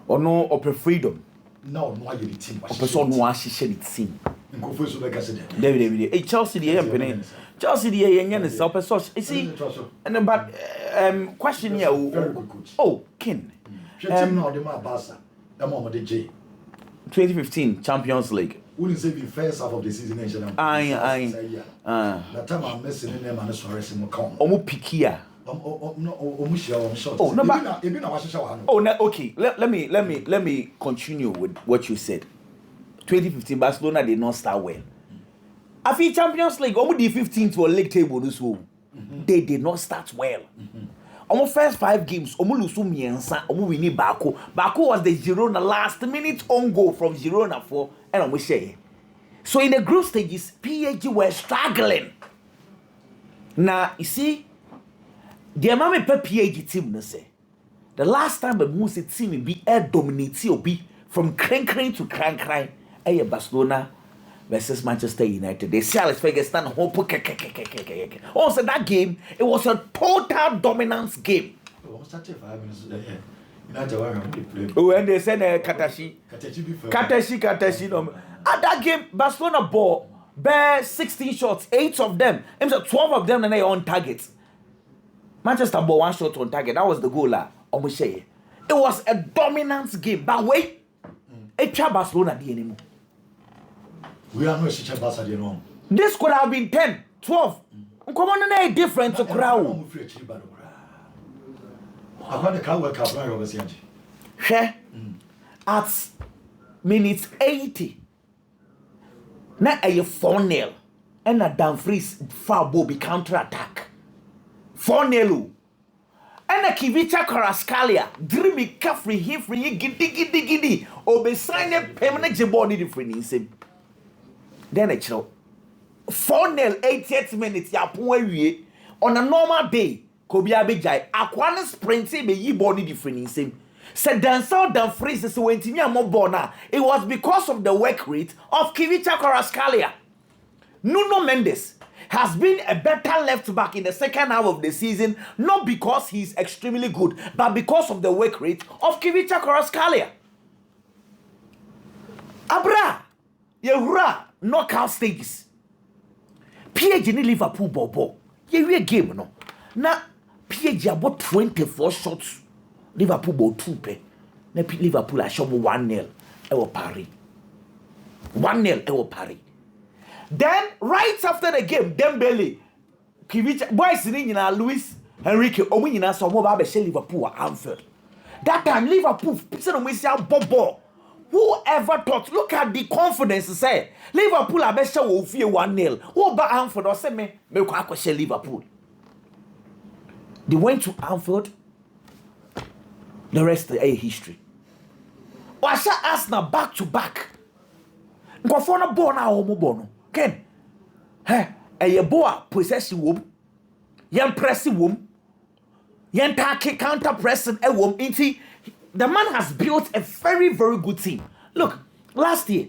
or no upper freedom. No, no, I get the team. A person who has the team. David, Chelsea, the penny. Chelsea, the young is up a source. You see, and about question here. Oh, Kin. 2015 Champions League. Wouldn't say the first half of the season. Aye. That time I'm messing in them and the Suarez in Macon. Omo Pikia. Oh, no, okay. Let me continue with what you said. 2015 Barcelona did not start well. I feel Champions League, almost the 15th to a league table this one. They did not start well. Almost first 5 games, almost lose Miensa, almost we need Baku. Baku was the Girona last minute on goal from Girona 4, and almost say. So in the group stages, PSG were struggling. Now you see, the amount of PSG team no say. The last time the most team be air dominated or be from crank to crank. Barcelona versus Manchester United. They say Alex Ferguson hope. Also that game, it was a total dominance game. Oh, and they said Katashi. At that game, Barcelona ball bear 16 shots, 8 of them, 12 of them, and they on target. Manchester ball 1 shot on target. That was the goal. It was a dominance game. But wait, it's Barcelona anymore. We are not such a bastard, you know. This could have been 10, 12. Come on, a different to crowd. I want the car work out right over the at minutes 80. Now a 4-0. And a Dumfries foul ball be counter attack. 4-0. And a Kivicha Karascalia, dreamy free him free giddy. Or be signed a permanent jaboni different in him. Then a chill 4-0, 88 minutes. Ya point on a normal day. Kobe Abijay, Aquana sprinting be ye body different in him. Said Denzel Dumfries is when Tinia Mobona. It was because of the work rate of Kivicha Karascalia. Nuno Mendes has been a better left back in the second half of the season, not because he's extremely good, but because of the work rate of Kivicha Karascalia. Abra, Yehura, knockout stages. PSG in Liverpool bobo. Ye game no. Na PSG about 24 shots. Liverpool ball 2 pe. Na Liverpool a show 1-0. Ewo Paris. 1-0 ewo Paris. Then right after the game, Dembele, Kivicha, boys in Luis Enrique, omu nyina so mo ba be share Liverpool at Anfield. That time Liverpool said we see bobo. Whoever thought, look at the confidence say Liverpool are be share wo fie 1-0. Who ba Anfield or say me ko akoshe Liverpool. They went to Anfield. The rest is history. Washa Arsenal back to back. Nkofo na ball na omo ball no. Ken, a boa possession womb, yan pressing womb, yan take counter pressing a womb. The man has built a very, very good team. Look, last year,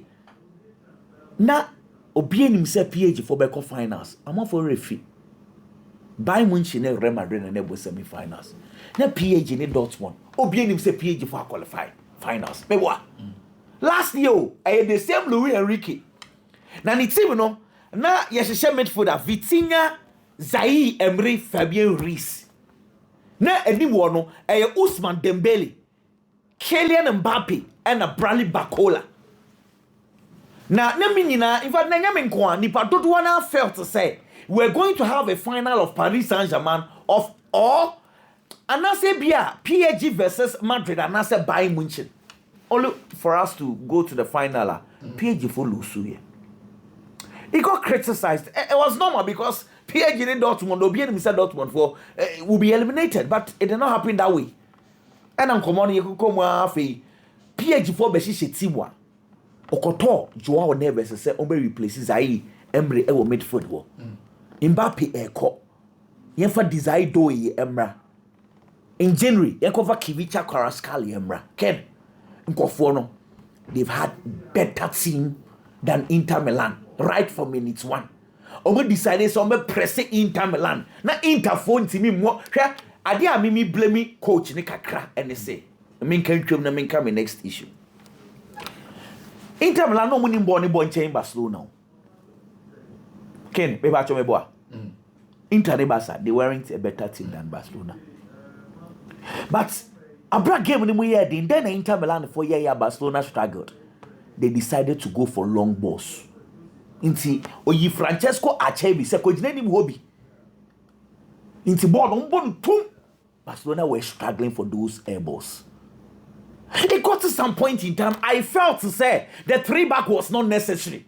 na Obien himself PSG for Beko finals. I'm not for referee. Bayern Munich ne Real Madrid ne bo semi-finals. Na PSG ne Dortmund. Obien himself PSG for qualify finals. But what? Last year, I had the same Luis Enrique. Na ni team no na yehye midfielder Vitinha, Zaire Emery, Fabien Ruiz. Na eni wo no Ousmane Dembele, Kylian Mbappe and Bradley Barcola. Na me nyina in fact na nyame nko a nipa dodo na felt to say we're going to have a final of Paris Saint-Germain of all anase bia PSG versus Madrid anase Bayern Munich. Only for us to go to the final, PSG for lose here. It got criticized. It was normal because PSG in Dortmund, Obien said Dortmund for will be eliminated, but it did not happen that way. And I'm coming here, come afi PSG for Beshi Tiwa. Okoto, Joao Neves say Ombe replaces Zaire, Emre ewo midfield wo. Mbappe eko. Yenfa desire do ye Emra. In January, Yakova Kivicha Karascalia Emra. Ken Nkofo no, they've had better team than Inter Milan right from minute 1. Omo decided so me press Inter Milan. Na Inter phone timi mo hwe ade a mimi blame coach ni kakra ene say mean can come na mean come next issue. Inter Milan no money born chain Barcelona. Ken, maybe I told me boy. Inter they weren't a better team than Barcelona. But a black game in the year, then Inter Milan for year Barcelona struggled. They decided to go for long balls. Inti oyi Francesco Acerbi se ko jina nim hobby. Inti ball on bon tum. Barcelona were struggling for those air balls. It got to some point in time, I felt to say the 3-back was not necessary.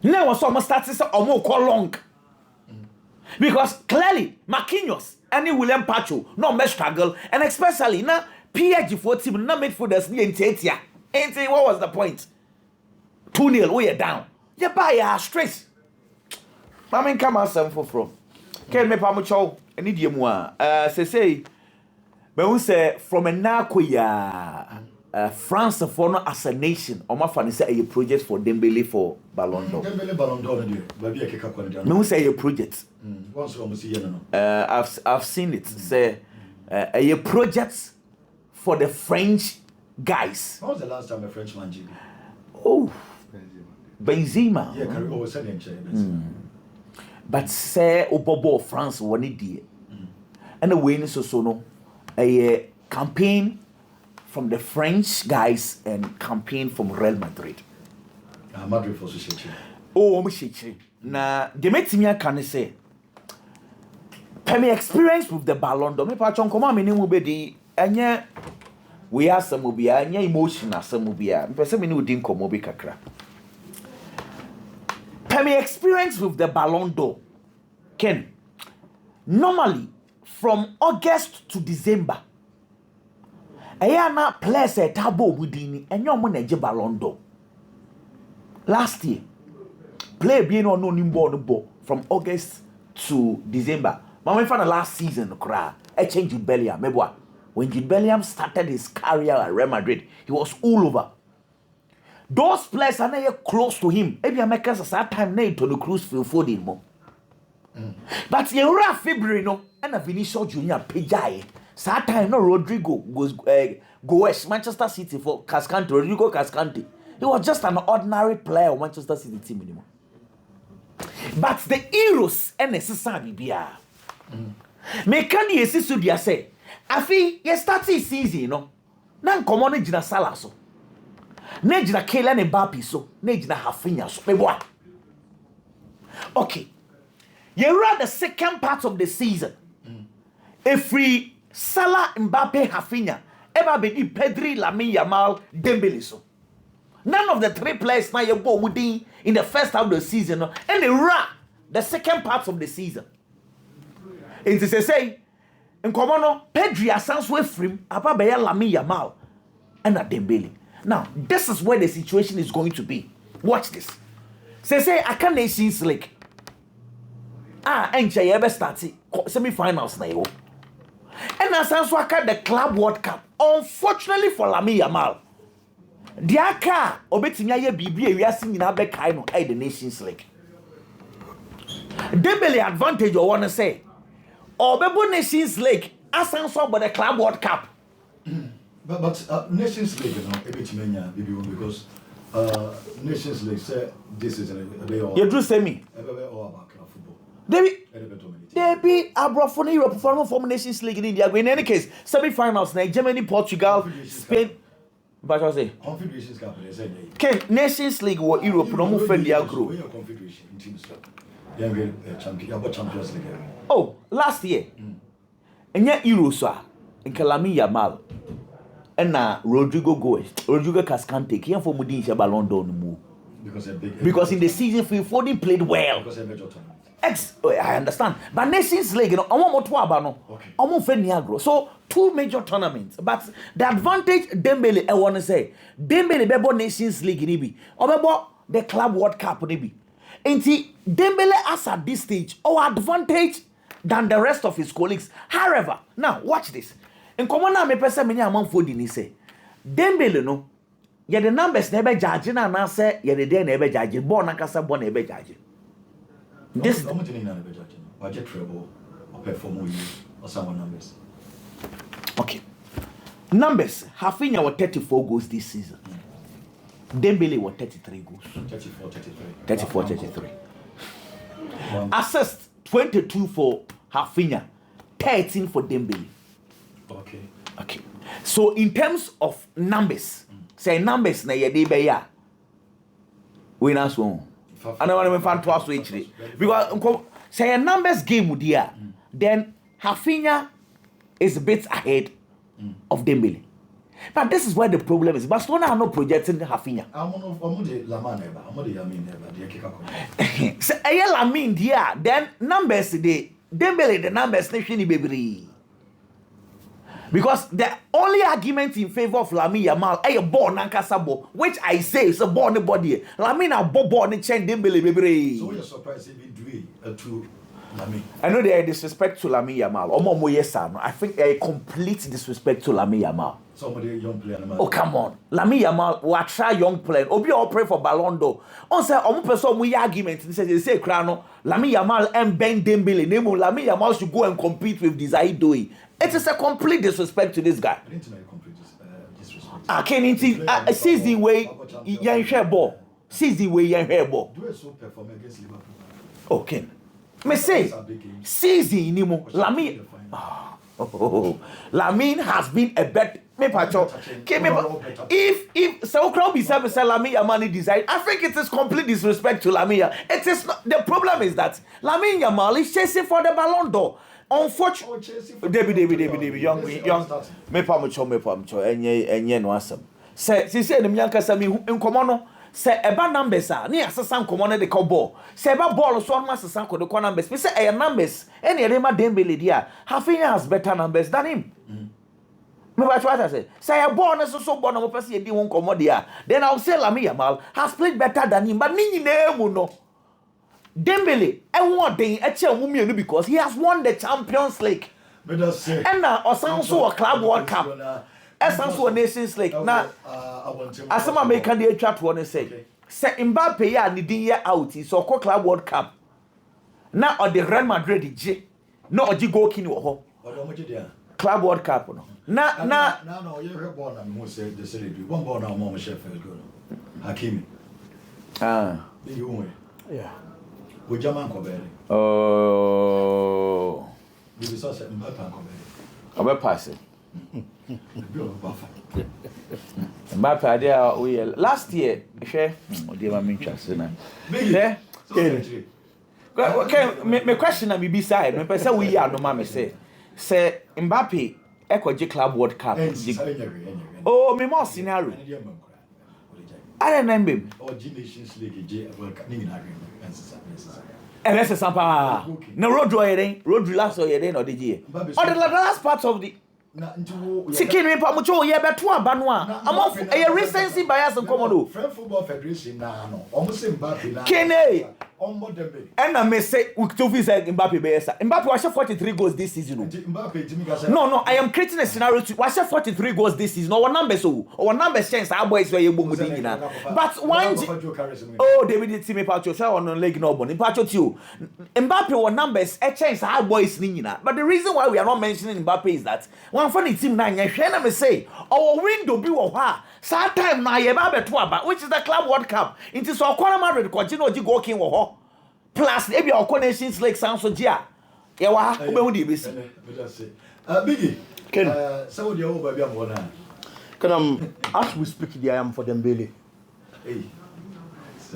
Now was almost starting to almost call long. Because clearly, Marquinhos and William Pacho no more struggle, and especially now PSG for team no midfielders ni Etia. Enti, what was the point? 2-0, we are down. You buy your stress. I mean, come on, some from. Can me pamucho any diemwa. Say, but we say from a Nakoya. France for no as a nation, or my fan say a project for Dembele for Ballon d'Or. Dembele Ballon d'Or, baby, I can't quality. No say a project. Once we see you. I've seen it. Say a project for the French guys. When was the last time a Frenchman did? Oh, Benzema. Yeah, carry over Benzema. But say Obobo France one idea, and the win is also no a campaign from the French guys and campaign from Real Madrid. Madrid for Shichi. Oh, Shichi. Na the metimia can say. Pemi experience with the Ballon d'Or. Me patron come on me name be di anya we have some obia anya emotional some obia. Me person me no din komo be kakra. Pemi experience with the Ballon d'Or. Ken. Normally from August to December. Ayana players a tabo within and your money Ballon d'Or. Last year, play being on no nimbo from August to December. Mama found the last season cry. I changed Jude Bellingham. Mebwa. When Jude Bellingham started his career at Real Madrid, he was all over. Those players are not close to him. Maybe Americans at that time need to the cruise feel for him more. But you are February no and a Vinicius Junior Pejai. That time, no Rodrigo goes West Manchester City for Cascante. Rodrigo Cascante. He was just an ordinary player of Manchester City team anymore. But the heroes and necessary bia. Me can you see so dia say? Afi ye started season, you know. Nan komo ne jina Salah so. Ne jina Kylian Mbappe so. Ne jina Rafinha so. Me boy. Okay. You read the second part of the season. Every Salah, Mbappe, Rafinha, ever been Pedri, Lamine, Yamal, Dembele so. None of the three players now you go within in the first half of the season, and they ran the second part of the season. It is a say, in common, Pedri sounds way free, about Lamine, Yamal, and a Dembele. Now, this is where the situation is going to be. Watch this. Say, I can't Nations League. And you ever started semi-finals now. And as I the Club World Cup, unfortunately for Lamine Yamal, the aka obetinya ye bibie wiase nyina be kai no the Nations League. Dembele advantage you want to say, obebo Nations League asanso about the Club World Cup. But Nations League, you know, ebetimenya because Nations League say this is a you do say me. About club football. Debbie Abrafoni Europe from Nations League in India. In any case, semi-finals now Germany, Portugal, Spain. But I say Confederations Cup. Okay, Nations League or Europe no more friendly group. Confederation teams. Champions League. Oh, last year. And yet Eurosa in Lamine Yamal and now Rodrigo Cascante came for Mudin's Ballon d'Or move. Because in the season Foden played well. Because a major tournament. I understand. But Nations League, you know, I want more. So 2 major tournaments. But the advantage Dembele, I want to say, Dembele bebo Nations League nibi, or bebo the Club World Cup nibi. And Dembele as at this stage, our advantage than the rest of his colleagues. However, now watch this. In common na me pesa many among Foden ni say, Dembele no, ye the numbers never judge na na say ye the day never judge. Born nakasa born never judge. This budget treble or perform or someone numbers. Okay. Numbers, Rafinha was 34 goals this season. Dembele was 33 goals. 34-33. Assist 22 for Rafinha, 13 for Dembele. Okay. So in terms of numbers, say numbers na ye dey be ya. We na so. And I want to find twice actually. Because say a numbers game with here, then Rafinha is a bit ahead of Dembele. But this is where the problem is. Barcelona are not projecting Rafinha. Say Lamine there, then numbers the Dembele the numbers nation baby. Because the only argument in favor of Lamine Yamal is a ball nankasa ball, which I say is a ball body. Lamine a ball and change Dembele baby. So you're surprised if you do to Lamine? I know there is disrespect to Lamine Yamal. I think a complete disrespect to Lamine Yamal. Somebody young player. Oh come on, Lamine Yamal will try young player. Obi all pray for Ballon d'Or. On say person we argument. They say crano Lamine Yamal and Ben Dembele. Name Lamine Yamal should go and compete with Desire Doe. It is a complete disrespect to this guy. I didn't know complete disrespect. Can it sees the way young hair ball. Sees the way young hair ball. Do it so perform against Liverpool. Okay. Me say season Nemo Lamine. Lamine has been a bet. If so crowd be said Lamine Yamal design, I think it is complete disrespect to Lamine. It is not, the problem is that Lamine Yamal is chasing for the Ballon d'Or. Unfortunately, David, young, me pamucho, enye no asem. Say the Mianka Sami in Comono, say eba numbers are near Sasan Common de Cobo. Say eba ball so much Sanko the numbers. We say numbers, any Rema Dembele dia. Rafinha has better numbers than him. Me what I say? Say a ball is so born of person di won comodia. Then I'll say Lamine Yamal has played better than him, but Nini no. Dembele, I want the because he has won the Champions League. And now, also a Club World Cup. Also a Nations League. Now, as some American they chat one say Mbappe ya needing year out, so called Club World Cup. Now on the Real Madrid J, no Oji go kin wo Club World Cup no. No, you heard born and most say the city. One born now, Mama Sheffield. Hakimi. Yeah. With German Kobere. Oh. You saw certain Mbappe Kobere. I'm passing. Mbappe there we last year, share. Oh dear, I'm interested now. Yeah. Okay, me question na me beside. Me person we are no mama say Mbappe Echo Club World Cup. Oh, me more scenario. I don't remember. Or Nations League World Cup. And that's a sampa. No road last or or the last part of the Sikin me pamucho ye beto abanwa. Am a recency bias and common. French Football Federation na no. Almost Mbappe na. Kene. Dembele. And I may say Uktofi said Mbappe Besa. Mbappe was 43 goals this season. No, I am creating a scenario to was 43 goals this season. Our numbers our numbers change our boys were able to but one oh David did see me patcho on leg no bon. Patcho too. Mbappe our numbers change our boys nina. But the reason why we are not mentioning Mbappe is that one funny team na hwe me say our window bi wo ha. Sad time na ye ba beto aba which is the Club World Cup. It is Okwana Madrid continue to go king wo plus maybe our Nations League sounds so dear. Yeah, what? Biggie, so the old baby can as we speak, I am for Dembele.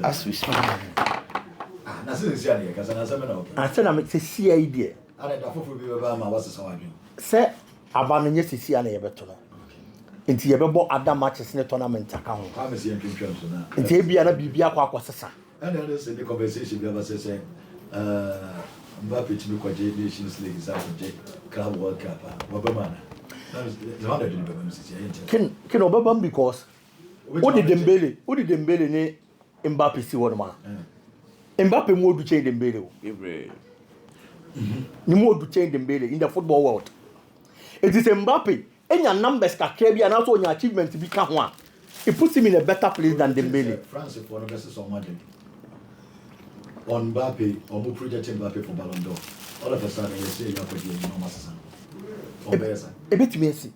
As we speak. I said I'm a idea. Say, Abanon yes is here and Everton. Into your other matches in the tournament account. I'm a champion. Into a Bibia Quaquasa. And then there's the conversation we ever say, Mbappe to be quite Nations League is out of Club World Cup. Wabamana. The 100 Can Obama because what did Dembele ne Mbappe see one man? Mbappe more to change Dembele. You more to change Dembele in the football world. It is Mbappe. Any numbers can carry and also your achievement to become one. It puts him in a better place than Dembele. France for the best on Monday. On Mbappe, or who projected Mbappe for Ballon d'Or. All of a sudden, you say you're going to be a bit messy.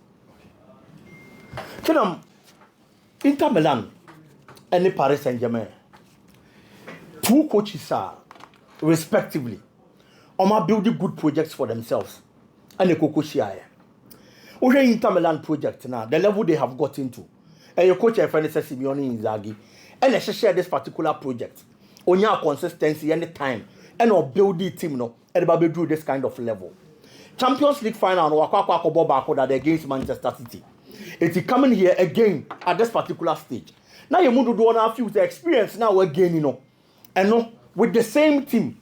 Kenam Inter Milan and Paris Saint-Germain. Two coaches are respectively building good projects for themselves. And the Kokoshia. Okay, Inter Milan project now, the level they have got into. And your coach, Simeone Inzaghi, and they share this particular project. On your consistency and the time, and or build the team, no, and Baby do this kind of level. Champions League final, that against Manchester City. It's coming here again at this particular stage. Now you move to do one few the experience now again, and no, with the same team.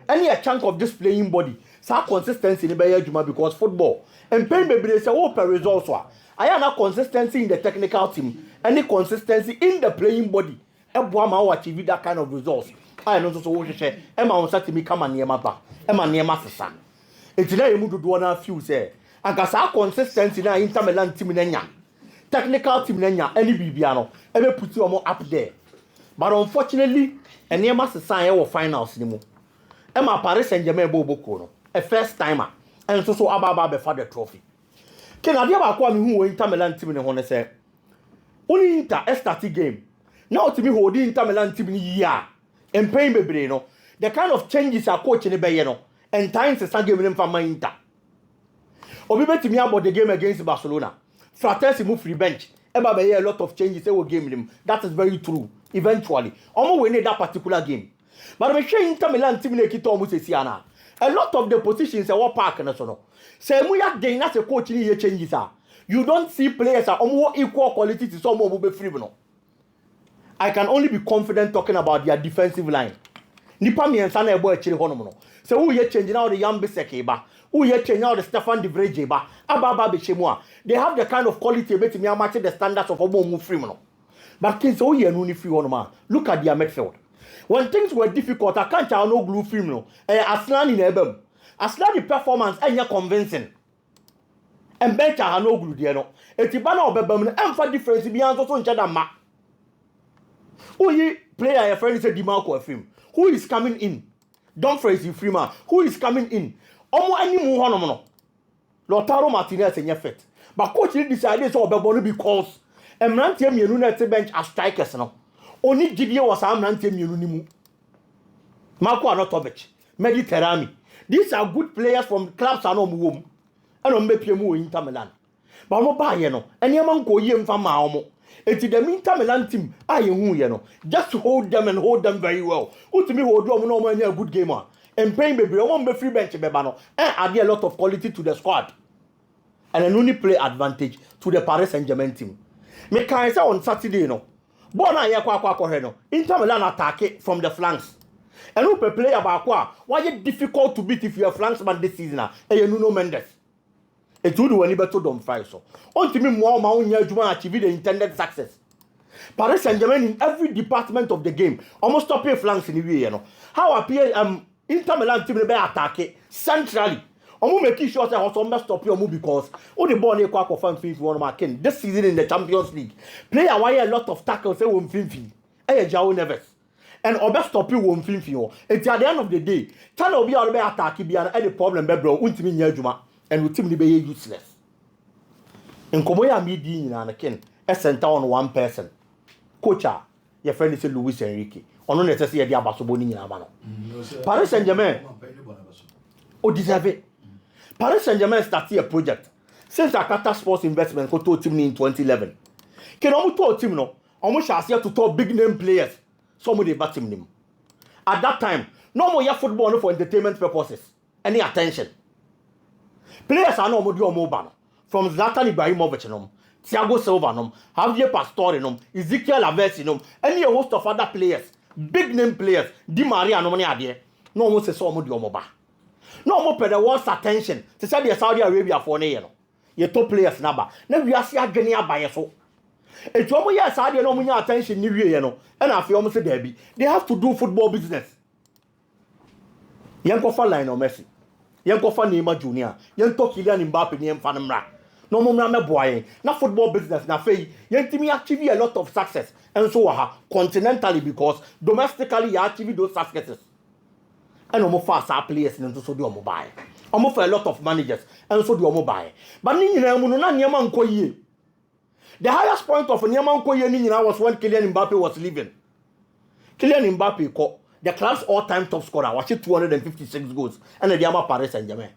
Any a chunk of this playing body, so consistency in the Juma because football. And pain baby they say, oh, per results. I have no consistency in the technical team, any consistency in the playing body. Everyone achieve that kind of results. I know so what you say. Emma on Saturday me come and near my back. Emma near my sister. It's now you move to do one few say. And cause our consistency now Inter Milan team nenya, technical team nenya, any bibiano, ever put you more up there. But unfortunately, and near my sister our finals anymore. Emma Paris Saint-Germain Bobo a first timer, and so Ababa before the trophy. Can I never call me who Inter Milan team in the say? Only Inter a starting game. Now to me holding Inter Milan team in year and paying baby, the kind of changes are coaching the Bayano and times is giving them from my Inter. Obi bet me about the game against Barcelona. Fratesi move free bench. Eba be a lot of changes they will game them. That is very true. Eventually, almost winning that particular game. But I'm sure Inter Milan team like it almost a lot of the positions are what park and so on. Say we are getting as a coach in here changes are. You don't see players are almost equal quality to some who be free. No. I can only be confident talking about their defensive line. Nipa mi ensa na ebo achiri hono no. Say who ye changing out the Jan Bissek who ye changing out the Stefan de Vrij ba. Ababa be chemu. They have the kind of quality bet me match the standards of omo mu free no. But kin so ye no ni free hono man. Look at their midfield. When things were difficult, I can't tell no glue film no. Aslan in Ebem. Aslan the performance enya convincing. And better ha no glue there no. Etibana obebem no emfa difference bi anso so nche da ma. Who ye player your friend say Dimarco film. Who is coming in? Dumfries Freeman. Who is coming in? Omo any mu hono no. Lautaro Martinez enye fit. But coach decided so obebon because emrantie mienu na te bench as strikers no. Only Gideon was amrantie mienu ni mu. Marco Arnautovic, Mediterranean. These are good players from clubs and wom. And on mepie mu Inter Milan. But mo ba ye no. Eni man ko ye mfa ma omo. Eti the Inter Milan team aye hu ye no. Just hold them and hold them very well. Ultimately hold them no man a good gamer. And paying baby, omo be free bench beba no. Add a lot of quality to the squad. And an only play advantage to the Paris Saint-Germain team. Me can say on Saturday no. Bona ye kwa no. Inter Milan attack from the flanks. And who play about why it difficult to beat if you are flanksman this season? And Nuno Mendes. It would when you better don't fight so. On to me more Maunya Juma achieve the intended success. Paris Saint-Germain in every department of the game almost stop your flanks in the way, How appear Inter Milan team be attack centrally. Making sure that also stop your move because all the ball equal for fan fee one marking this season in the Champions League. Play away a lot of tackles say won fin. Jao Neves. And obe stop you won fin. It's at the end of the day. Tell obi obe attack be any problem be bro. Untimi nya adwuma. And with team be useless. In Komoya midi na ken a center on one person. Coacher, your friend is Luis Enrique. Ono na say dia basobo ni nyina ma no. Paris Saint-Germain. O deserve it. Paris Saint-Germain started a project since Akata Sports Investment go to team in 2011. Can almost to team no, almost as to talk big name players. Some of the bat team name. At that time, no more your football no for entertainment purposes. Any attention. Players are no more do mobile. From Zlatan Ibrahimovic no, Thiago Silva no, Javier Pastore no, Ezekiel Lavezzi no, any host of other players, big name players, Di Maria no money adie. No more say so more do mobile. No more pay the world's attention. To say the Saudi Arabia for ne no. Your top players number. Now we are see agani abaye so. It's one year Saudi no more attention ni wie no. And I feel almost say derby. They have to do football business. Yanko fa Lionel Messi. Yanko fa Neymar Junior. Yanko Kylian Mbappe ni emfa namra. No more na meboye. Na football business na fei. Yantimi achieve a lot of success. And so continentally because domestically you achieve those successes. And almost fast our players and so do mobile. Almost for a lot of managers and so do mobile. But ni nyina mu no na nyama nko yie. The highest point of Nyaman Koyenina was when Kylian Mbappe was leaving. Kylian Mbappe, the club's all-time top scorer, was 256 goals, and the Yama Paris Saint-Germain.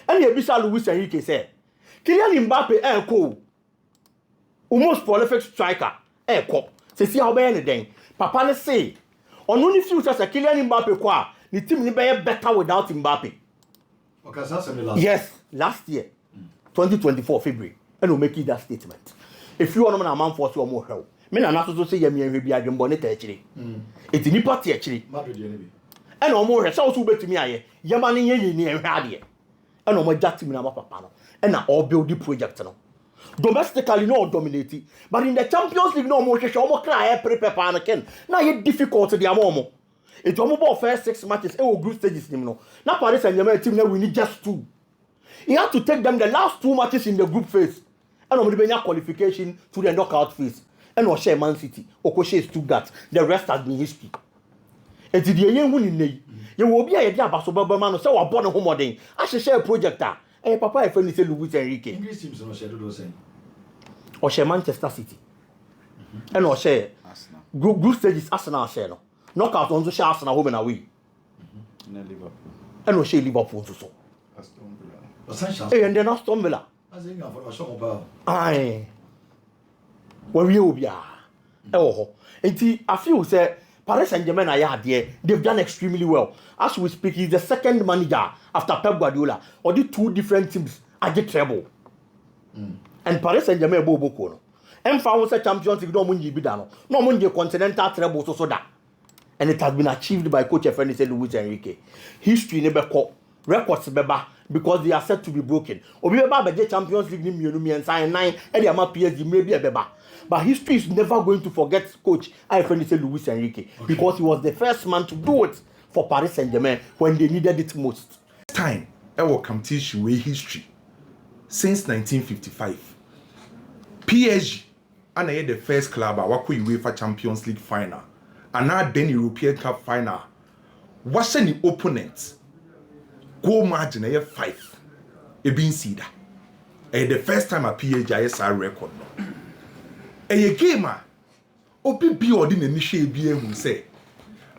And the Bisa Luis Enrique said, Kylian Mbappe, almost prolific striker, see how bad anything. Papa say, on only few as a Kylian Mbappe, the team will be better without Mbappe. Okay, yes, last year, 2024 February, and we'll make it that statement. If you want to man for your more help, men are not to say you may be a bonnet actually. It's in party actually. And no more so to bet to me, Yamani near Hadia. And no more that team in our papa, and now all build the project. Domestically, no dominated, but in the Champions League, no more show cry, prepare pan. Now you difficult to the amomo. It's almost about first 6 matches, it will group stages. Now Paris Saint-Germain team, we need just 2. He had to take them the last 2 matches in the group phase. And on the qualification to the knockout phase. And or share Man City, or Koche Stuttgart. The rest has been history. And to the young winning, you will be a job as a man, so I born a home day. I should share a project. And Papa, I friendly say Luis Enrique. English teams no share those same. Or share Manchester City. And or share group stages Arsenal share. Knockout on the share Arsenal home and away. And or share Liverpool so. And then Aston Villa. Aye. Where you be? Oh, and I feel say Paris Saint-Germain are there. They've done extremely well. As we speak, he's the second manager after Pep Guardiola. Or the 2 different teams are get treble. And Paris Saint-Germain bobo kono. And for a Champions League, no money be done. No money continental treble so that. And it has been achieved by coach Luis Enrique. History never caught records beba. Because they are set to be broken. Obi beba be Champions League ni mienu and sign 9 and the ama PSG maybe a beba. But history is never going to forget coach Luis Enrique because he was the first man to do it for Paris Saint-Germain when they needed it most. Time our competition with history since 1955. PSG and the first club wako UEFA Champions League final and now then European Cup final. What's the opponent? Goal margin 5. It been seen that. The first time a PSG record. A game open be ordinary shade be able to say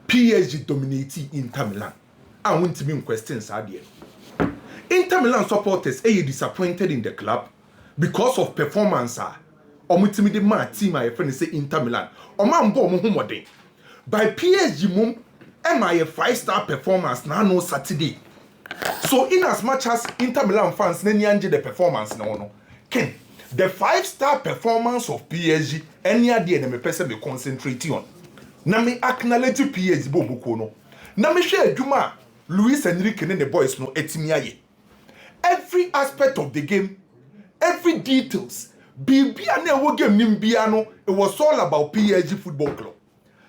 PSG dominated Inter Milan. I want to be questions are there. Inter Milan supporters are disappointed in the club because of performance. Omutimide man team my friend say Inter Milan. Oman bo mo humode. By PSG mum am I a 5-star performance now no Saturday. So in as much as Inter Milan fans nenyange the performance no Ken the 5-star performance of PSG any idea na me person be concentrate on. Na me acknowledge PSG bobuko no. Na me share adwuma Luis Enrique and the boys no etimi aye. Every aspect of the game, every details, bibia na wo game nim bia no, it was all about PSG Football Club.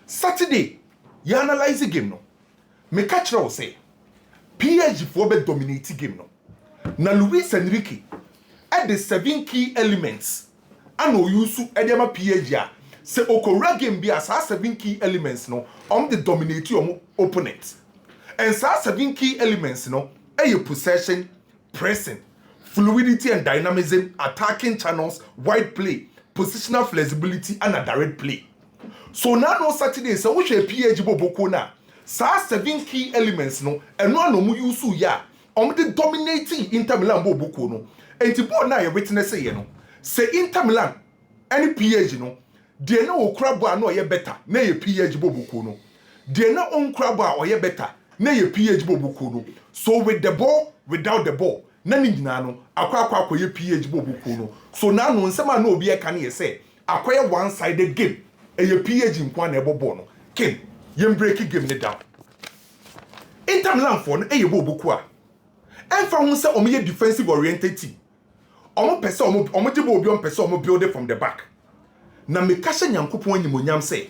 Saturday, you analyze the game no. Me catch you say PSG for be dominate game no. Na Luis Enrique at the 7 key elements ano yusu edema PSG say okora game be as 7 key elements no the dominate your opponent. And 7 key elements no possession, pressing, fluidity and dynamism, attacking channels, wide play, positional flexibility and a direct play. So now no Saturday so we share PSG boboko na 7 key elements no and no mu yusu ya the dominating Inter Milan boboko no. And the board now you witness say no say Inter Milan any PSG no they no crab no ye better na ye PSG boboko no they no on crab or ye better na ye PSG boboko no. So with the ball without the ball na ni nyina no akwa ye PSG boboko no. So now no nsema no obi e kan ye say akwa one-sided game e ye PSG nkwa na ebo ball no game ye break game ne down. Inter Milan for no e ye boboko a enfa hu say o me defensive oriented team omo pese omo de obi on pese omo build it from the back. Na me ka hye nyankopon anyimonyam say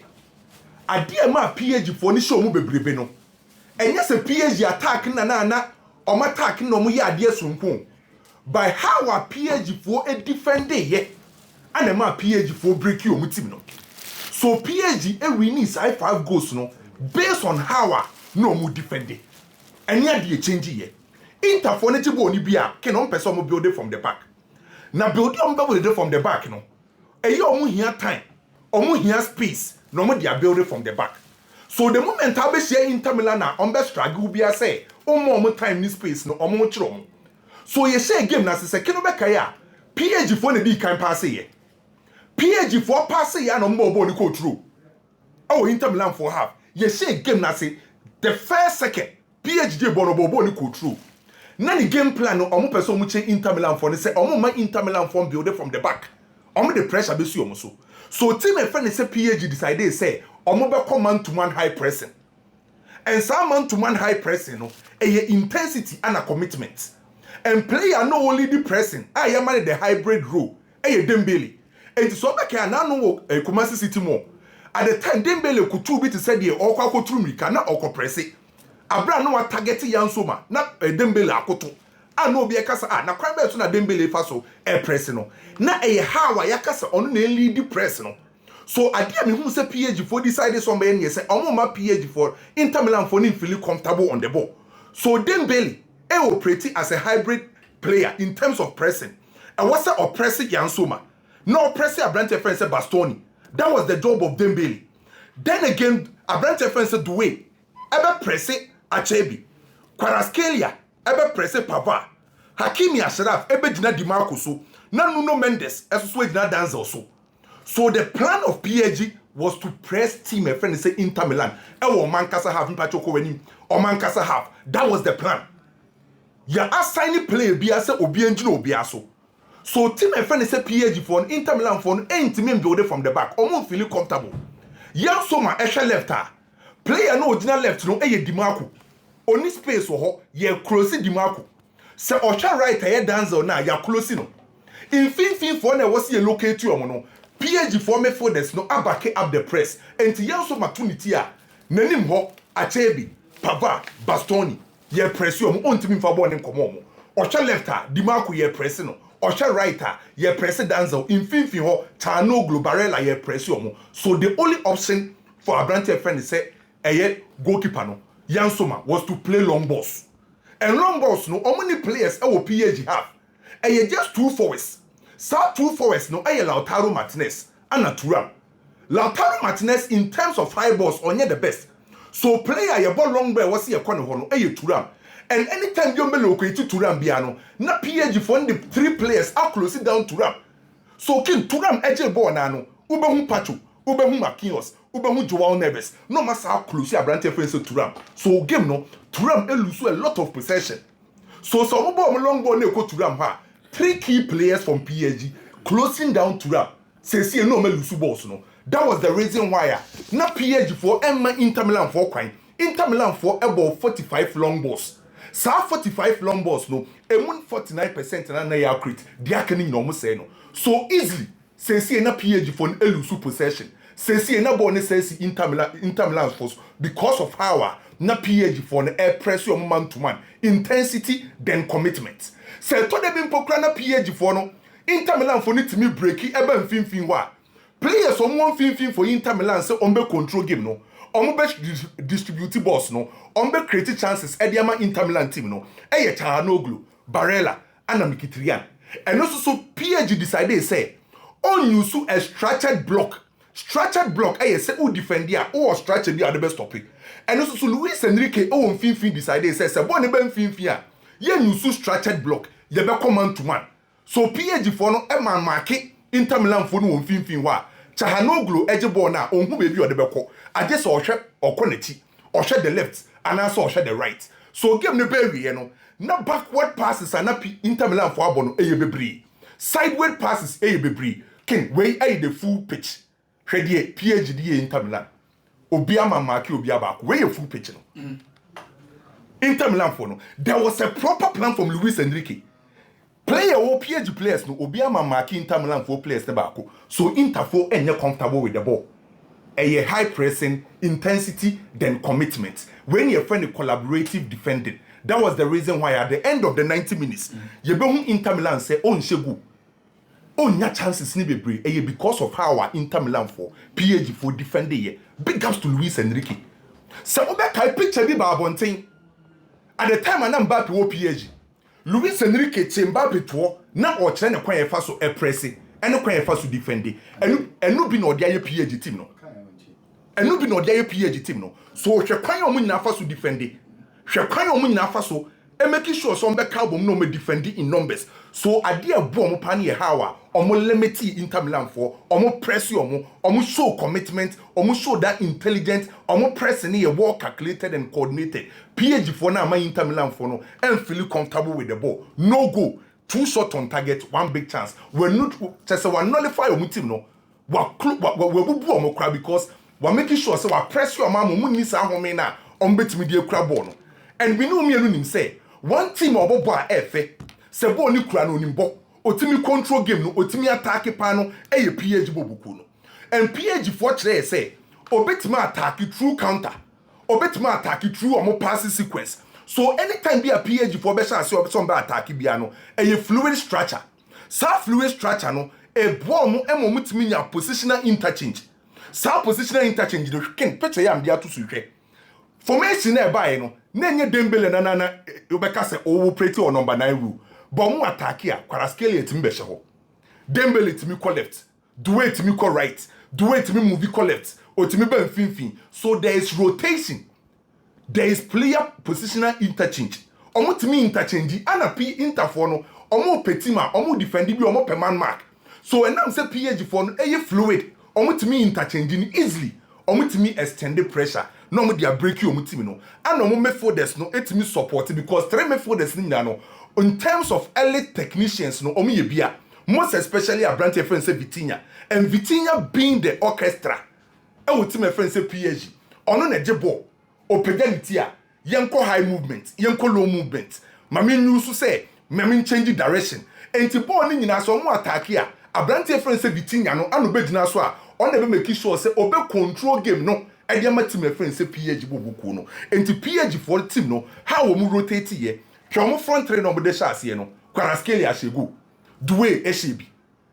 ade ma PSG for ni show mu bebrebe no enye se PSG attack na omo attack na omo ye ade asumpo by how a PSG for a defend ye and ma PSG for break you omo team no. So PSG e win is 5 goals no based on how a no omo defend it enye ade change ye Inter for ni tibo ni bia ke no pese omo build it from the back. Now build on build from the back, no. omu here time, omu here space, no more they are building from the back. So the moment I be share Inter Milan on best struggle be a say, omu time this space no omu chrom. So you say game na se kino be kaya. PSG for the big can pass here. PSG for pass here no more ni go through. Oh Inter Milan for half. You say game na say the first second PSG bono ni go through. Na the game plan no omu person mu change Inter Milan for say omu ma Inter Milan form build it from the back. Omu the pressure be see omu so. So team e friend say PSG decided say omu be come man to man high pressing. And some man to man high pressing no e intensity and a commitment. And player not only the pressing, I am the hybrid role. Dembele. And so back here now no Kumasi City more. At the time Dembele could two bit said the okwa ko true cannot oko press it. Abra no target Yansoma, not Dembele akoto. I know be a kasa na crime better na Dembele faso pressing no. Na how yakasa on lead the press no. So I dear me who say PSG for decided somewhere and say my PSG for Inter Milan for him feeling comfortable on the ball. So Dembele operating as a hybrid player in terms of pressing. And what's the oppressing Yansoma? No oppressing Abrante friend said Bastoni. That was the job of Dembele. Then again, Abrante friend said Doué. Ebe pressing Achebi. Kvaratskhelia. Ebe pressing Pavard. Hakimi Ashraf. Ebe dina Di Marco so. Na Nuno Mendes. Esu dina Danzel so. So the plan of PSG was to press team a friend say Inter Milan. Ewo Mankasa have Mpachoko wenim. Or Mankasa have. That was the plan. Ya assigning player bi ase obi engine obi aso. So team a friend say PSG for Inter Milan for ain't team build from the back. Omo feel comfortable. Ya so ma esha left her. Player no original left no eye Di Marco. Oni space ho ye close Di Marco. Se osha right here Danzel na ya close no. In fin for na was ye locate you no. PSG for me for this no abake up the press. Enti ya so opportunity a nanim ho Achebi, Pavard, Bastoni. Ye press you on team for born in common. Osha lefter, Di Marco ye press no. Osha righter, ye press Danzel. In fin ho, Tano Globarella ye press you. So the only option for Abrante friend is say, goalkeeper no. Yansoma was to play long balls. And long balls no, how many players our PSG have? Just two forwards. So two forwards no, Lautaro Martinez and Thuram. Lautaro Martinez in terms of high balls only the best. So player your ball long ball was here corner hono Thuram. And anytime you locate to Thuram biano, na PSG for the three players are close it down Thuram. So kin Thuram edge ball nano, Ubehu Pachu, Ubehu Marquinhos, Ubehu Joao Neves. No matter how close Abrante friends to Thuram. So game no, Thuram lose a lot of possession. So some ball long ball ne ko Thuram ha. Three key players from PSG closing down Thuram. Say no me lose balls no. That was the reason why na PSG for Emma Inter Milan for quine. Inter Milan for about 45 long balls. Sa 45 long balls no, emun 49% na ya crit. Dia can no say no. So easily, say na PSG for elusu possession. Say na ball ne say Inter Milan force because of how na PSG for na air press your man to man. Intensity then commitment. Say to de bin pokra na PSG for no, Inter Milan for need to me breaki eba mfimfin wa. Players on one fin for Inter Milan say on be control game no. On be distribute balls no. On be create chances Ediama Inter Milan team no. Eye Chahanoglu, Barella, and Mkhitaryan. And also so PSG decided say on use a structured block. Structured block say who defend here or structured the best topic. And also so Luis Enrique on fin decided say bon ben fin ye use structured block. Ye be command to man. So PSG for no e man market Inter Milan for no fin wa. Chahanoglu edge ball na on who baby or the beko. I just or quality or the left and also the right. So game the baby, you know. Na backward passes and na Inter Milan for abono bebree. Sideward passes bebree. King way the full pitch. Hwede PSG Inter Milan. Obiama mark obi back. Way a full pitch no. Inter Milan for no. There was a proper plan from Luis Enrique. Player or PSG players no Obiama mark Inter Milan for players the back. So Inter for any comfortable with the ball. A high pressing, intensity, then commitment. When you're friend collaborative defending, that was the reason why at the end of the 90 minutes, you be Inter Milan say, "Oh, Shegu, oh, your chances ni be because of how our Inter Milan for PSG for defending. Big ups to Luis Enrique. So I picture the Babontin at the time I'm back to PSG. Luis Enrique Mbappe to na or China kwa faso e pressing ɛne kwan yɛfa so defend ɛnu bi na ɔde ayɛ PAG team no ɛnu bi na ɔde ayɛ PAG team no so hwɛ kwan ɔmo nyinaa fa so defend hwɛ kwan ɔmo nyinaa fa so making sure so ɔmo bɛka bom na ɔmo defend in numbers so ade ɛbo ɔmo pa ne yɛ how a ɔmo limit Inter Milan for ɔmo press ɔmo show commitment ɔmo show that intelligent ɔmo press ne yɛ well calculated and coordinated PAG for na ama Inter Milan for no and feel comfortable with the ball no goal 2 shot on target 1 big chance we not just we nullify ɔmo team no we bubu ɔmo kra because we making sure so we press your man ɔmo ni sa home na ɔmo betimi die kra ball no and we know me anu nim say one team ɔbo ball a ɛfɛ se ball ni kra no nim ball otimi control game no otimi attack pa no eye PAG bobuku no and PAG for kyerɛ say obetimi attack through counter obetimi attack through omo passing sequence so anytime be a PAG for be chance some be attack bia no eye fluid structure sa fluid structure no e ball mo mutimi nya positional interchange sa positional interchange no ken picture yam dia to so hwɛ formation na e bae no na nye Dembele na obeka say o operate on number 9 rule but mo attack ya Kvaratskhelia timi be hye Dembele timi call left Doué timi call right Doué timi move call left o timi be mfinfin so there is rotation there is player positional interchange omo timi interchange ana p interfor no omo petima omo defend bi omo per man mark so enam say PAG for no eye fluid omo timi interchange ni easily omo timi extend the pressure no omo dia break omo timi no ana omo midfielders no etimi support because 3 midfielders ni no in terms of early technicians no omo ye bia most especially a branch friend say Vitinha and Vitinha being the orchestra e wo team friend say PAG ono na je ball opportunity a yenko high movement yenko low movement mami nyu say mami change direction enti ball ni nyina so omo attack a abrante friend say Vitinha no anu be gyina so a on na be make sure say obe control game no e dey ma team friend say PAG bobuku no enti PAG for team no how we rotate here hwe front three no de sha ase no Kvaratskhelia shegu Doué eshebi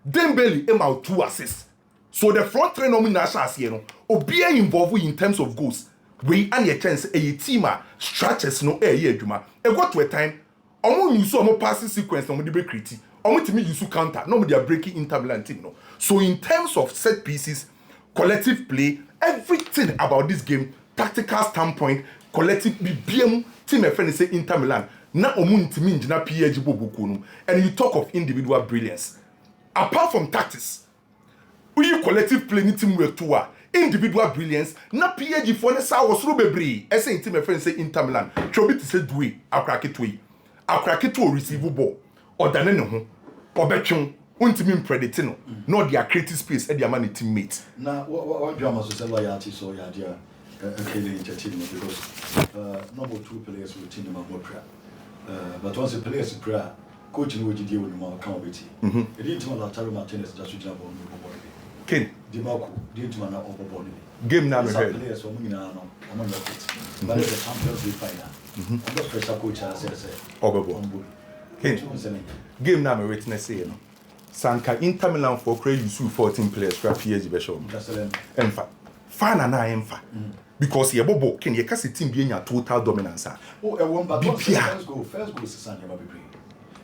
Dembele out 2 assists so the front three no na sha ase no obi involved in terms of goals we and a chance a team structures no adwuma e got to a time omo use omo passing sequence no de be create omo timi use counter no they are breaking Inter Milan team no so in terms of set pieces collective play everything about this game tactical standpoint collective BM team a friend say Inter Milan na omo ntimi ngina PAG bobuku no and you talk of individual brilliance apart from tactics we collective play ni team work too individual brilliance na PAG for ne sa was bebre ese team a friend say Inter Milan chobi to say Doué akraketo receive ball or dane ne ho obetwon untimi predict no no dia creative space e dia man teammate na what drama so say loyalty so ya dia okay entertainment because number 2 players will team them more but once the players play coach no we dey with no come beti e dey team la Taro Martinez that should have on Ken di mako dey team na obobo ni game na me head players so muna no am not it but the Champions League final the pressure coach has said obobo Ken game na me witness say no Sanka Inter Milan for credit use 14 players for PAG be show emfa fan na emfa because ye bobo Ken ye kase team bi nya total dominance oh e won but first goal is San Yaba Bebre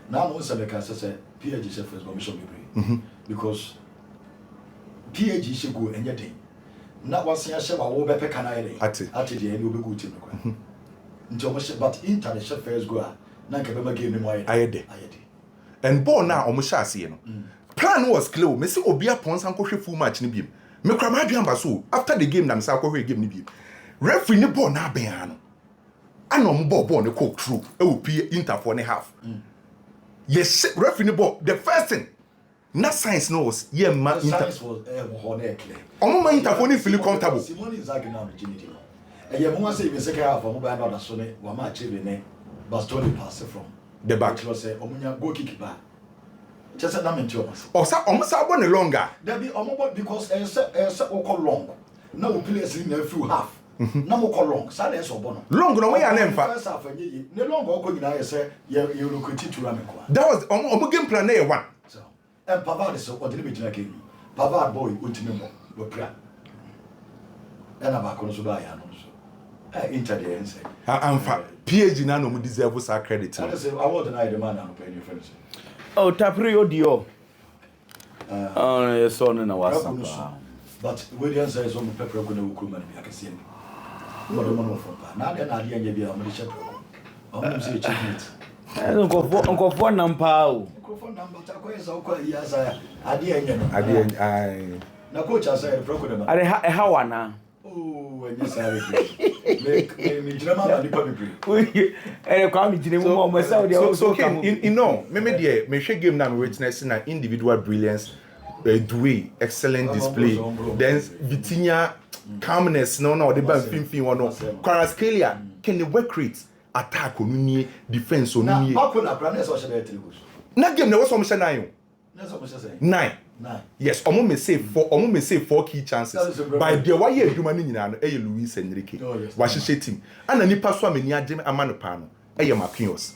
now no say can say PAG chef first goal mission Bebre because PAG she go enye den na wase ya she wa wo be peka na yele ati de ene obegu team no nti o mo she but Inter the chef first goal na nke be ma game no ayede and ball na omo sha ase no plan was clear me say obi apon san ko hwe full match ni biem me kra ma adwan ba so after the game na me say ko hwe game ni biem referee ni ball na ben ano ana omo ball ne ko through e wo pie Inter for ne half yes referee ni ball the first thing na science no was yeah man Inter was clear omo man Inter for ni feel comfortable Simone is like now virginity no e ye mo say even second half omo ba na so ne wa ma achieve ne Bastoni pass from the back was say omunya go kick back just na me ntio o sa omo sa bo ne longer there be omo because e o call long na o players in na few half na mo call long sa na e so bo no long no we ya na mfa first half anyi ne long o ko nyina ye say ye locate to am ko that was omo game plan na ye one so and Pavard so o dele be gina ke Pavard boy ultimate mo we pra na ba ko no so ba ya no so Inter the answer amfa PAG na no mo deserve sa credit I say award na the man na pay your friends oh tapri odio Oh, yes, on na wasa. But we dey say so me pepper go na wukuru man bi akese ni. Mo do mo no fo pa. Na de na ade anya bi a mo de chepe. O mo say achievement. Nkofo nampa o. Nkofo namba ta ko esa ko iya sa ade anya no. Ade ai. Na coach asa e pro ko de ma. Are ha wana. Oh, and yes, I me drama na nipa bebre. Kwa mi jine mu mo say o so okay, you know, me there, me share game na me witness na individual brilliance, Dewey, excellent display. Then Vitinha calmness, no, the ban fin one no. Kvaratskhelia can the work rate, attack onuni, defense onuni. Na akona pranes o shebe telebos. Na game na wo so mo say 9. Na so mo say 9. Yes, omo me say 4 key chances. By the way you adwuma ni nyina no Luis Enrique. Wa hye team. Ana nipa so amani agye amano pa no Marquinhos.